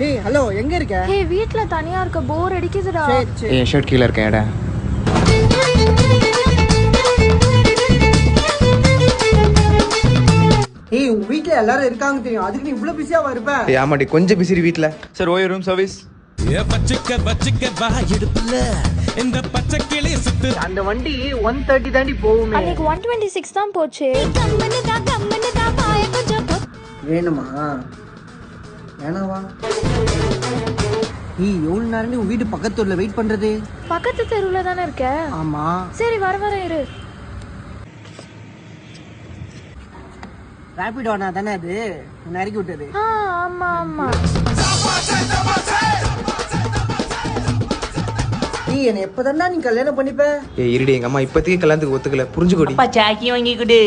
ஏய் ஹலோ எங்க இருக்க? ஏய் வீட்ல தனியா இருக்க போர் அடிக்குதுடா. சரி என் ஷர்ட் கீழ இருக்கேன் எடா. ஏய் உங்க வீட்ல எல்லாரும் இருக்காங்க தெரியும், அதுக்கு நீ இவ்வளவு பிஸியாவா இருப்ப? ஏய் ஆமாடி கொஞ்சம் பிஸி வீட்ல. சார் ஓய் ரூம் சர்வீஸ். அந்த வண்டி 130 தாண்டி போகுமே. அன்னைக்கு 126 தான் போச்சு. வேணுமா வேணாவா? ஏய் எவ்வளவு நேரம் உன் வீட்டு பக்கத்துல வெயிட் பண்றது? பக்கத்து தெருவுல தானே இருக்க. ஆமா சரி வர இரு. ராபிட் ஓனா தானே அது உன்னை இறக்கி விட்டது? ஆமா ஆமா. நீ என்ன எப்பதான்டா நீ கல்யாணம் பண்ணிப்ப? ஏய் இருடி, எங்க அம்மா இப்போதைக்கு கல்யாணத்துக்கு ஒத்துக்கல, புரிஞ்சுக்கோடி. அப்பா சாக்கி வாங்கி கொடு.